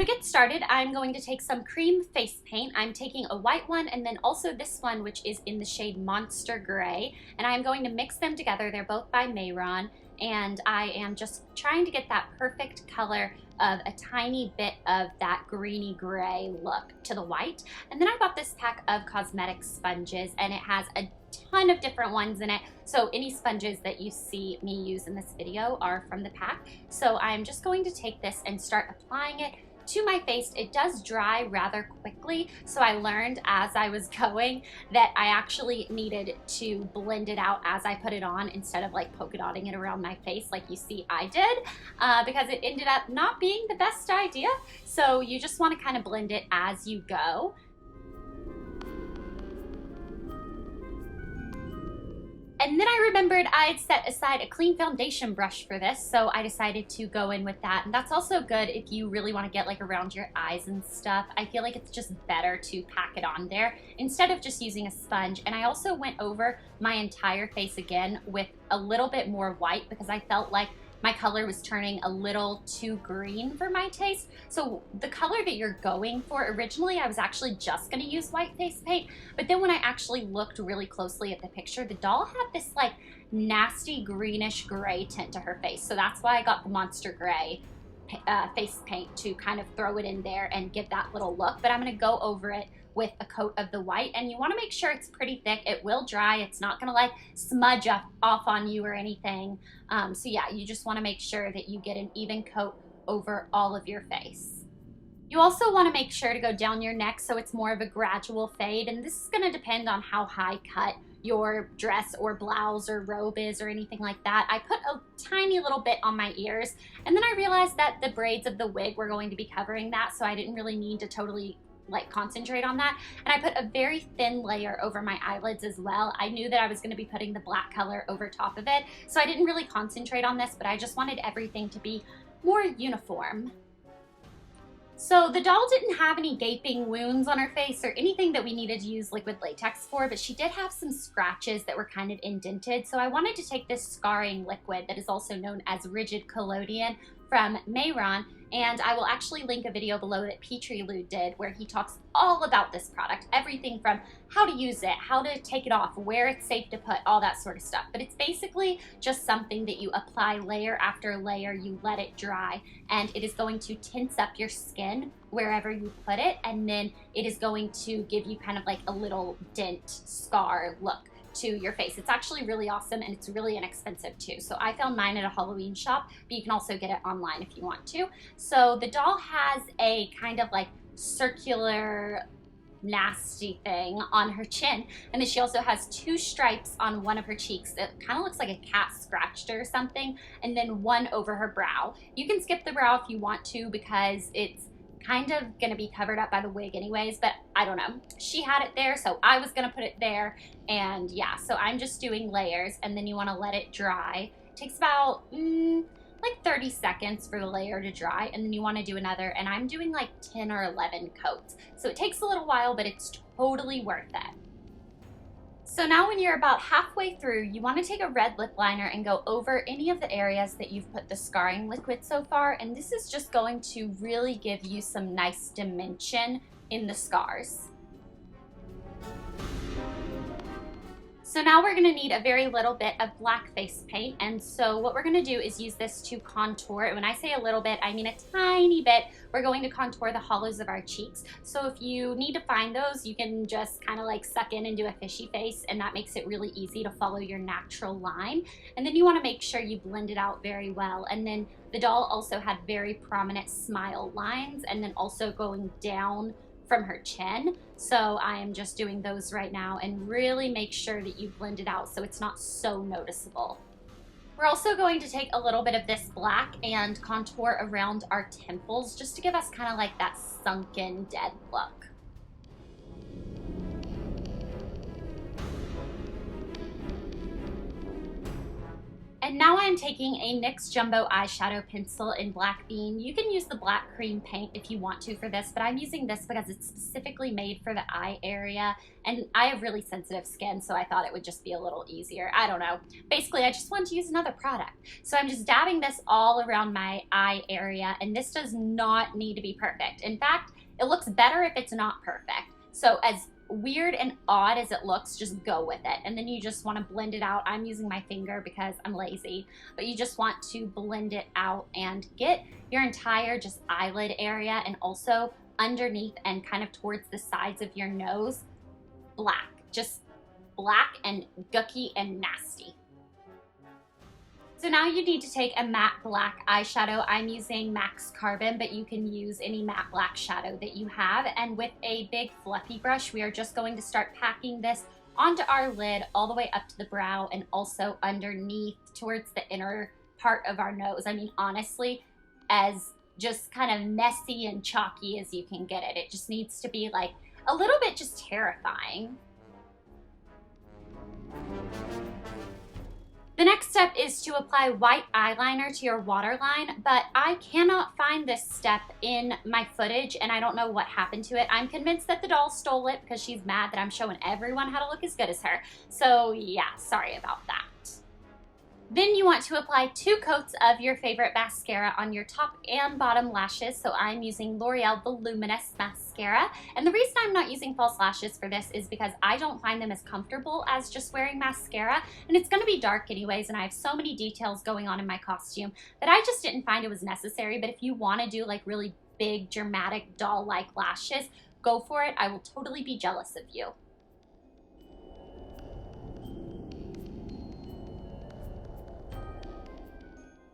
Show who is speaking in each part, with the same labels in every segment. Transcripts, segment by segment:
Speaker 1: So to get started, I'm going to take some cream face paint. I'm taking a white one and then also this one, which is in the shade Monster Gray, and I'm going to mix them together. They're both by Mayron, and I am just trying to get that perfect color of a tiny bit of that greeny gray look to the white. And then I bought this pack of cosmetic sponges, and it has a ton of different ones in it. So any sponges that you see me use in this video are from the pack. So I'm just going to take this and start applying it to my face. It does dry rather quickly, so I learned as I was going that I actually needed to blend it out as I put it on instead of like polka dotting it around my face like you see I did, because it ended up not being the best idea. So you just want to kind of blend it as you go. And then I remembered I'd set aside a clean foundation brush for this, so I decided to go in with that. And that's also good if you really want to get like around your eyes and stuff. I feel like it's just better to pack it on there instead of just using a sponge. And I also went over my entire face again with a little bit more white because I felt like my color was turning a little too green for my taste. So the color that you're going for, originally I was actually just gonna use white face paint, but then when I actually looked really closely at the picture, the doll had this like nasty greenish gray tint to her face. So that's why I got the Monster Gray face paint to kind of throw it in there and give that little look. But I'm gonna go over it with a coat of the white, and you want to make sure it's pretty thick. It will dry. It's not gonna like smudge off on you or anything. So yeah, you just want to make sure that you get an even coat over all of your face. You also want to make sure to go down your neck so it's more of a gradual fade, and this is going to depend on how high cut your dress or blouse or robe is or anything like that. I put a tiny little bit on my ears, and then I realized that the braids of the wig were going to be covering that, so I didn't really need to totally like concentrate on that. And I put a very thin layer over my eyelids as well. I knew that I was going to be putting the black color over top of it, so I didn't really concentrate on this, but I just wanted everything to be more uniform. So the doll didn't have any gaping wounds on her face or anything that we needed to use liquid latex for, but she did have some scratches that were kind of indented. So I wanted to take this scarring liquid that is also known as Ridgid Collodion from Mayron, and I will actually link a video below that Petrilude did where he talks all about this product, everything from how to use it, how to take it off, where it's safe to put, all that sort of stuff. But it's basically just something that you apply layer after layer, you let it dry, and it is going to tense up your skin wherever you put it, and then it is going to give you kind of like a little dent scar look to your face. It's actually really awesome, and it's really inexpensive too. So I found mine at a Halloween shop, but you can also get it online if you want to. So the doll has a kind of like circular nasty thing on her chin, and then she also has two stripes on one of her cheeks that kind of looks like a cat scratched her or something, and then one over her brow. You can skip the brow if you want to because it's kind of gonna be covered up by the wig anyways, but I don't know. She had it there, so I was gonna put it there, and yeah, so I'm just doing layers, and then you wanna let it dry. It takes about like 30 seconds for the layer to dry, and then you wanna do another, and I'm doing like 10 or 11 coats. So it takes a little while, but it's totally worth it. So now when you're about halfway through, you want to take a red lip liner and go over any of the areas that you've put the scarring liquid so far, and this is just going to really give you some nice dimension in the scars. So now we're gonna need a very little bit of black face paint, and so what we're gonna do is use this to contour. And when I say a little bit, I mean a tiny bit. We're going to contour the hollows of our cheeks. So if you need to find those, you can just kind of like suck in and do a fishy face, and that makes it really easy to follow your natural line. And then you wanna make sure you blend it out very well. And then the doll also had very prominent smile lines, and then also going down from her chin. So I am just doing those right now, and really make sure that you blend it out so it's not so noticeable. We're also going to take a little bit of this black and contour around our temples just to give us kind of like that sunken dead look. And now I'm taking a NYX Jumbo eyeshadow pencil in Black Bean. You can use the black cream paint if you want to for this, but I'm using this because it's specifically made for the eye area, and I have really sensitive skin, so I thought it would just be a little easier. I don't know. Basically, I just wanted to use another product. So I'm just dabbing this all around my eye area, and this does not need to be perfect. In fact, it looks better if it's not perfect. So as weird and odd as it looks, just go with it. And then you just want to blend it out. I'm using my finger because I'm lazy, but you just want to blend it out and get your entire just eyelid area and also underneath and kind of towards the sides of your nose black. Just black and gooky and nasty. So now you need to take a matte black eyeshadow. I'm using MAC's Carbon, but you can use any matte black shadow that you have. And with a big fluffy brush, we are just going to start packing this onto our lid all the way up to the brow and also underneath towards the inner part of our nose. I mean, honestly, as just kind of messy and chalky as you can get it. It just needs to be like a little bit just terrifying. The next step is to apply white eyeliner to your waterline, but I cannot find this step in my footage and I don't know what happened to it. I'm convinced that the doll stole it because she's mad that I'm showing everyone how to look as good as her. So yeah, sorry about that. Then you want to apply 2 coats of your favorite mascara on your top and bottom lashes. So I'm using L'Oreal Voluminous Mascara. And the reason I'm not using false lashes for this is because I don't find them as comfortable as just wearing mascara. And it's going to be dark anyways, and I have so many details going on in my costume that I just didn't find it was necessary. But if you want to do like really big, dramatic, doll-like lashes, go for it. I will totally be jealous of you.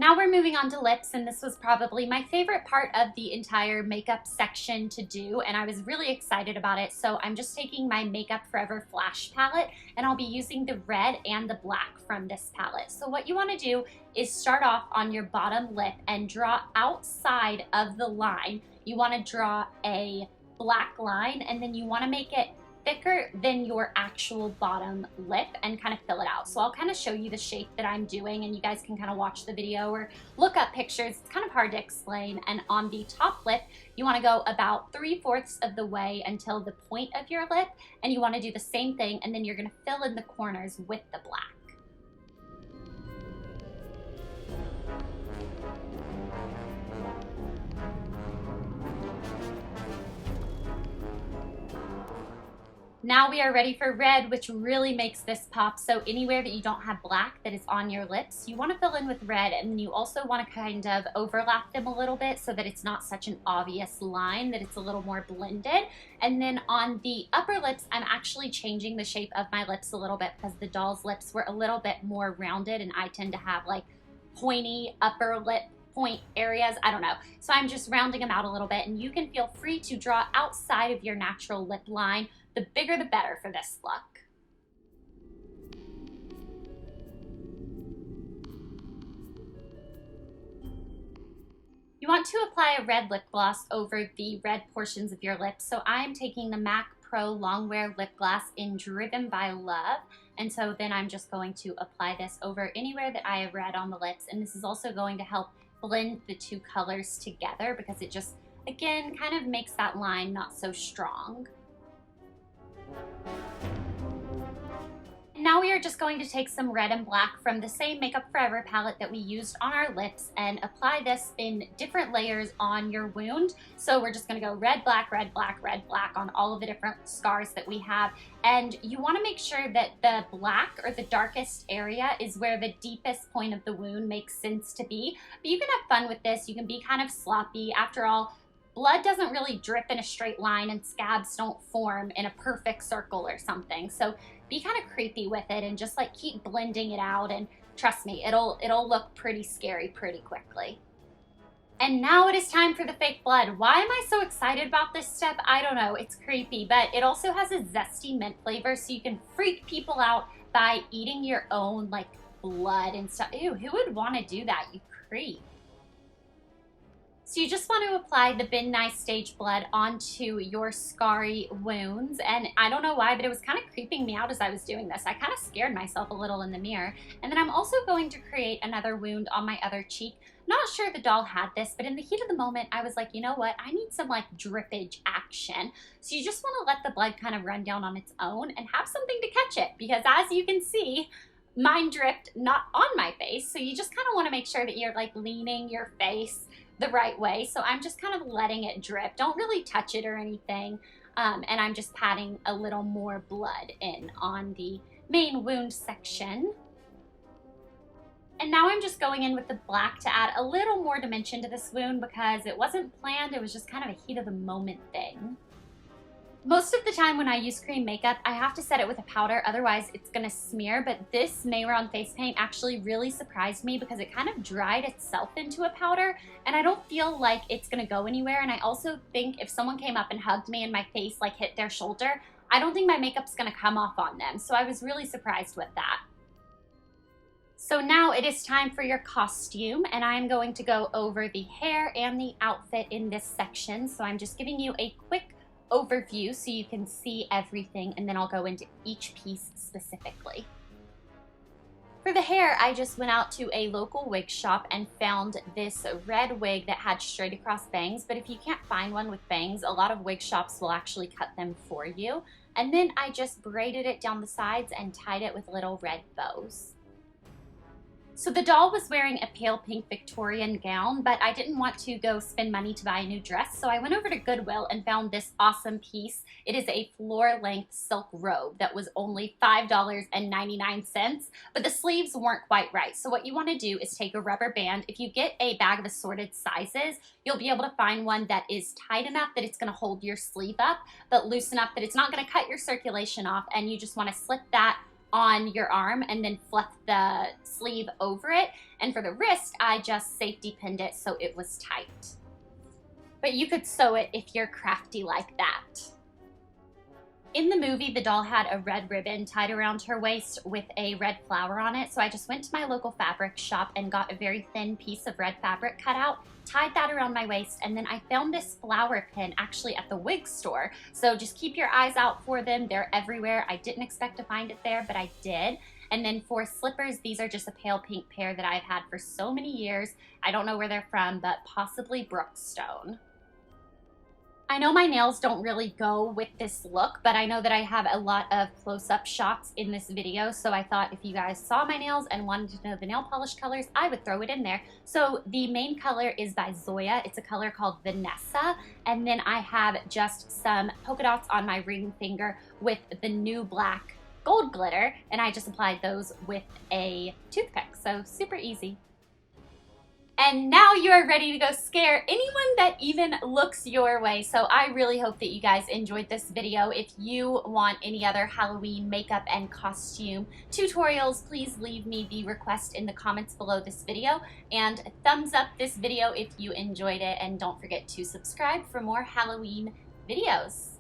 Speaker 1: Now we're moving on to lips, and this was probably my favorite part of the entire makeup section to do, and I was really excited about it. So I'm just taking my Makeup Forever Flash palette, and I'll be using the red and the black from this palette. So what you want to do is start off on your bottom lip and draw outside of the line. You want to draw a black line, and then you want to make it thicker than your actual bottom lip and kind of fill it out. So I'll kind of show you the shape that I'm doing, and you guys can kind of watch the video or look up pictures. It's kind of hard to explain. And on the top lip, you want to go about 3/4 of the way until the point of your lip, and you want to do the same thing, and then you're going to fill in the corners with the black. Now we are ready for red, which really makes this pop. So anywhere that you don't have black that is on your lips, you want to fill in with red, and then you also want to kind of overlap them a little bit so that it's not such an obvious line, that it's a little more blended. And then on the upper lips, I'm actually changing the shape of my lips a little bit because the doll's lips were a little bit more rounded, and I tend to have like pointy upper lip point areas. I don't know. So I'm just rounding them out a little bit, and you can feel free to draw outside of your natural lip line. The bigger the better for this look. You want to apply a red lip gloss over the red portions of your lips. So I'm taking the MAC Pro Longwear Lip Gloss in Driven by Love. And so then I'm just going to apply this over anywhere that I have red on the lips. And this is also going to help blend the 2 colors together because it just, again, kind of makes that line not so strong. Now we are just going to take some red and black from the same Makeup Forever palette that we used on our lips and apply this in different layers on your wound. So we're just going to go red, black, red, black, red, black on all of the different scars that we have. And you want to make sure that the black or the darkest area is where the deepest point of the wound makes sense to be. But you can have fun with this. You can be kind of sloppy. After all, blood doesn't really drip in a straight line and scabs don't form in a perfect circle or something. So be kind of creepy with it and just like keep blending it out, and trust me, it'll look pretty scary pretty quickly. And now it is time for the fake blood. Why am I so excited about this step? I don't know, it's creepy, but it also has a zesty mint flavor, so you can freak people out by eating your own like blood and stuff. Ew, who would want to do that, you creep? So you just want to apply the Bin Nice stage blood onto your scarry wounds. And I don't know why, but it was kind of creeping me out as I was doing this. I kind of scared myself a little in the mirror. And then I'm also going to create another wound on my other cheek. Not sure the doll had this, but in the heat of the moment, I was like, you know what? I need some like drippage action. So you just want to let the blood kind of run down on its own and have something to catch it. Because as you can see, mine dripped not on my face. So you just kind of want to make sure that you're like leaning your face the right way. So I'm just kind of letting it drip. Don't really touch it or anything. And I'm just patting a little more blood in on the main wound section. And now I'm just going in with the black to add a little more dimension to this wound because it wasn't planned. It was just kind of a heat of the moment thing. Most of the time when I use cream makeup, I have to set it with a powder, otherwise it's gonna smear, but this Mayron face paint actually really surprised me because it kind of dried itself into a powder, and I don't feel like it's gonna go anywhere, and I also think if someone came up and hugged me and my face like hit their shoulder, I don't think my makeup's gonna come off on them, so I was really surprised with that. So now it is time for your costume, and I'm going to go over the hair and the outfit in this section, so I'm just giving you a quick overview so you can see everything, and then I'll go into each piece specifically. For the hair, I just went out to a local wig shop and found this red wig that had straight across bangs, but if you can't find one with bangs, a lot of wig shops will actually cut them for you. And then I just braided it down the sides and tied it with little red bows. So the doll was wearing a pale pink Victorian gown, but I didn't want to go spend money to buy a new dress, so I went over to Goodwill and found this awesome piece. It is a floor-length silk robe that was only $5.99, but the sleeves weren't quite right. So what you want to do is take a rubber band. If you get a bag of assorted sizes, you'll be able to find one that is tight enough that it's going to hold your sleeve up, but loose enough that it's not going to cut your circulation off, and you just want to slip that on your arm and then fluff the sleeve over it. And for the wrist, I just safety pinned it so it was tight. But you could sew it if you're crafty like that. In the movie, the doll had a red ribbon tied around her waist with a red flower on it, so I just went to my local fabric shop and got a very thin piece of red fabric cut out, tied that around my waist, and then I found this flower pin actually at the wig store. So just keep your eyes out for them. They're everywhere. I didn't expect to find it there, but I did. And then for slippers, these are just a pale pink pair that I've had for so many years. I don't know where they're from, but possibly Brookstone. I know my nails don't really go with this look, but I know that I have a lot of close-up shots in this video, so I thought if you guys saw my nails and wanted to know the nail polish colors, I would throw it in there. So the main color is by Zoya. It's a color called Vanessa, and then I have just some polka dots on my ring finger with the new black gold glitter, and I just applied those with a toothpick, so super easy. And now you are ready to go scare anyone that even looks your way. So I really hope that you guys enjoyed this video. If you want any other Halloween makeup and costume tutorials, please leave me the request in the comments below this video. And thumbs up this video if you enjoyed it. And don't forget to subscribe for more Halloween videos.